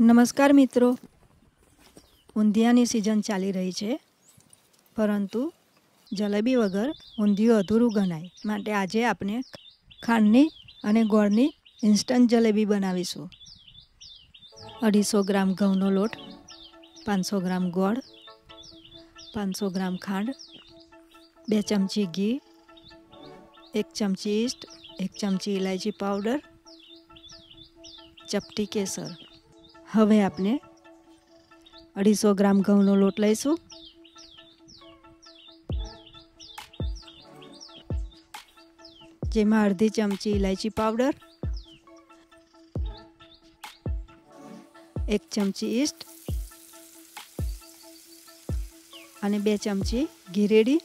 નમસ્કાર મિત્રો, ઊંધિયાની સિઝન ચાલી રહી છે, પરંતુ જલેબી વગર ઊંધિયું અધૂરું ગણાય. માટે આજે આપણે ખાંડની અને ગોળની ઇન્સ્ટન્ટ જલેબી બનાવીશું. 250 ગ્રામ ઘઉંનો લોટ, 500 ગ્રામ ગોળ, 500 ગ્રામ ખાંડ, 2 ચમચી ઘી, 1 ચમચી ઈસ્ટ, 1 ચમચી ઇલાયચી પાવડર, ચપટી કેસર. હવે આપણે 250 ગ્રામ ઘઉંનો લોટ લઈશું. જેમાં અડધી ચમચી ઇલાયચી પાવડર, 1 ચમચી ઈસ્ટ અને 2 ચમચી ઘી રેડી.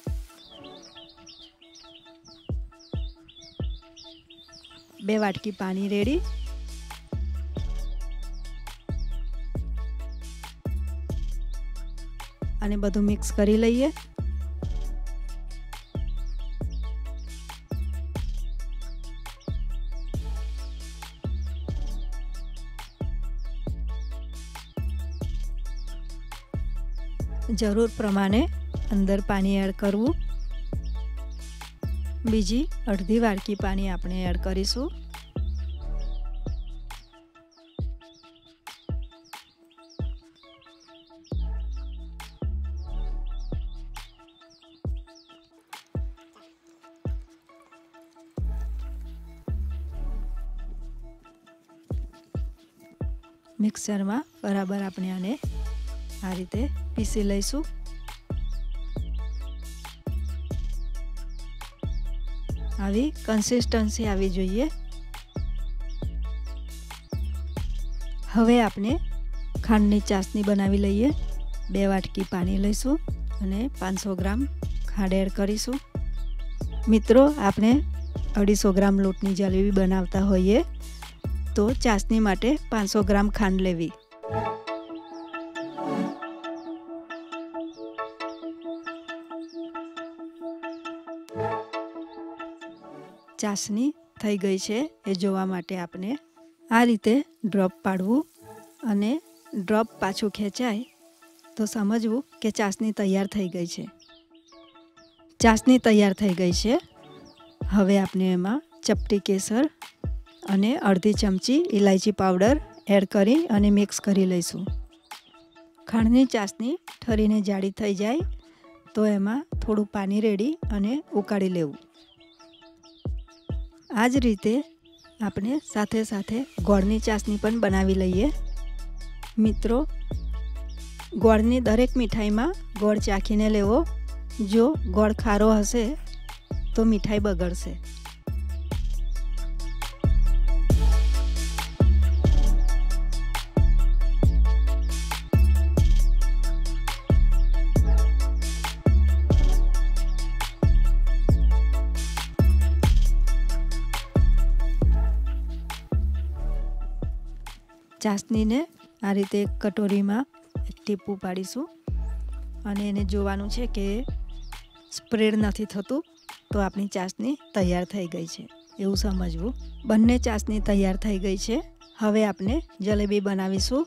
બે વાટકી પાણી રેડી. અને બધું મિક્સ કરી લઈએ. જરૂર પ્રમાણે અંદર પાણી એડ કરવું. બીજી અડધી વાટકી પાણી આપણે એડ કરીશું. મિક્સરમાં બરાબર આપણે આને આ રીતે પીસી લઈશું. આવી કન્સિસ્ટન્સી આવી જોઈએ. હવે આપણે ખાંડની ચાસણી બનાવી લઈએ. 2 વાટકી પાણી લઈશું અને 500 ગ્રામ ખાંડ એડ કરીશું. મિત્રો, આપણે 250 ગ્રામ લોટની જલેબી બનાવતા હોઈએ તો ચાસણી માટે 500 ગ્રામ ખાંડ લેવી. ચાસણી થઈ ગઈ છે એ જોવા માટે આપણે આ રીતે ડ્રોપ પાડવું અને ડ્રોપ પાછું ખેંચાય તો સમજવું કે ચાસણી તૈયાર થઈ ગઈ છે. ચાસણી તૈયાર થઈ ગઈ છે. હવે આપણે એમાં ચપટી કેસર અને અડધી ચમચી ઇલાયચી પાવડર એડ કરી અને મિક્સ કરી લઈશું. ખાંડની ચાસણી ઠરીને જાડી થઈ જાય તો એમાં થોડું પાણી રેડી અને ઉકાળી લેવું. આ જ રીતે આપણે સાથે સાથે ગોળની ચાસણી પણ બનાવી લઈએ. મિત્રો, ગોળની દરેક મીઠાઈમાં ગોળ ચાખીને લેવો. જો ગોળ ખારો હશે તો મીઠાઈ બગડશે. ચાસણીને આ રીતે એક કટોરીમાં એક ટીપું પાડીશું અને એને જોવાનું છે કે સ્પ્રેડ નથી થતું તો આપણી ચાસણી તૈયાર થઈ ગઈ છે એવું સમજવું. બંને ચાસણી તૈયાર થઈ ગઈ છે. હવે આપણે જલેબી બનાવીશું.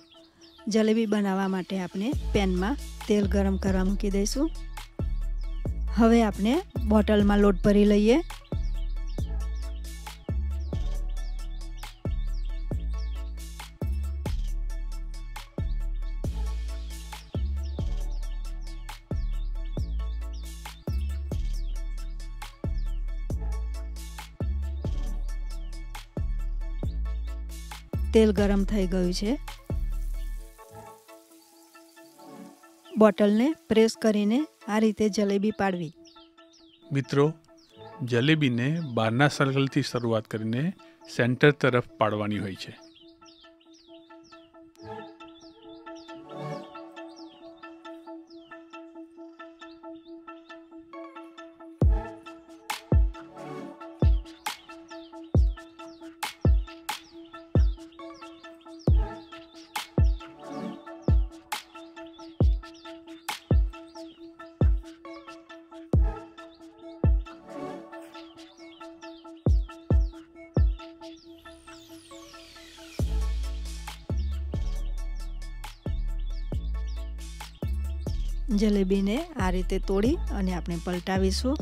જલેબી બનાવવા માટે આપણે પેનમાં તેલ ગરમ કરવા મૂકી દઈશું. હવે આપણે બોટલમાં લોટ ભરી લઈએ. તેલ ગરમ થઈ ગયું છે. બોટલને પ્રેસ કરીને આ રીતે જલેબી પાડવી. મિત્રો, જલેબીને બહારના સર્કલથી શરૂઆત કરીને સેન્ટર તરફ પાડવાની હોય છે. જલેબીને આ રીતે તોડી અને આપણે પલટાવીશું.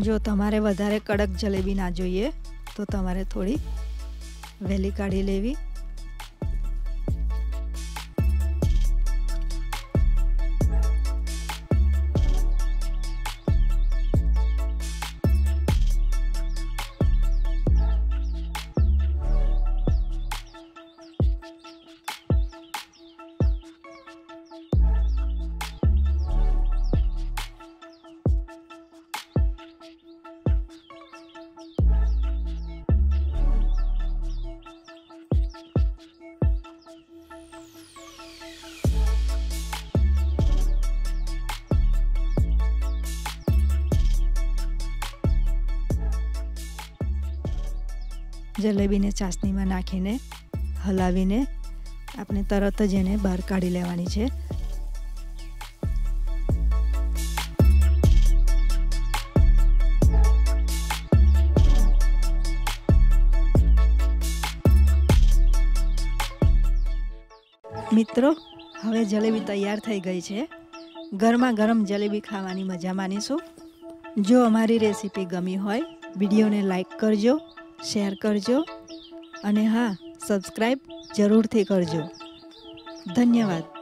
જો તમારે વધારે કડક જલેબી ના જોઈએ તો તમારે થોડી વહેલી કાઢી લેવી. જલેબીને ચાસણીમાં નાખીને હલાવીને આપણે તરત જ એને બહાર કાઢી લેવાની છે. મિત્રો, હવે જલેબી તૈયાર થઈ ગઈ છે. ગરમા ગરમ જલેબી ખાવાની મજા માણીશું. જો અમારી રેસીપી ગમી હોય વિડીયોને લાઈક કરજો, શેર કરજો અને હા, સબસ્ક્રાઈબ જરૂરથી કરજો. ધન્યવાદ.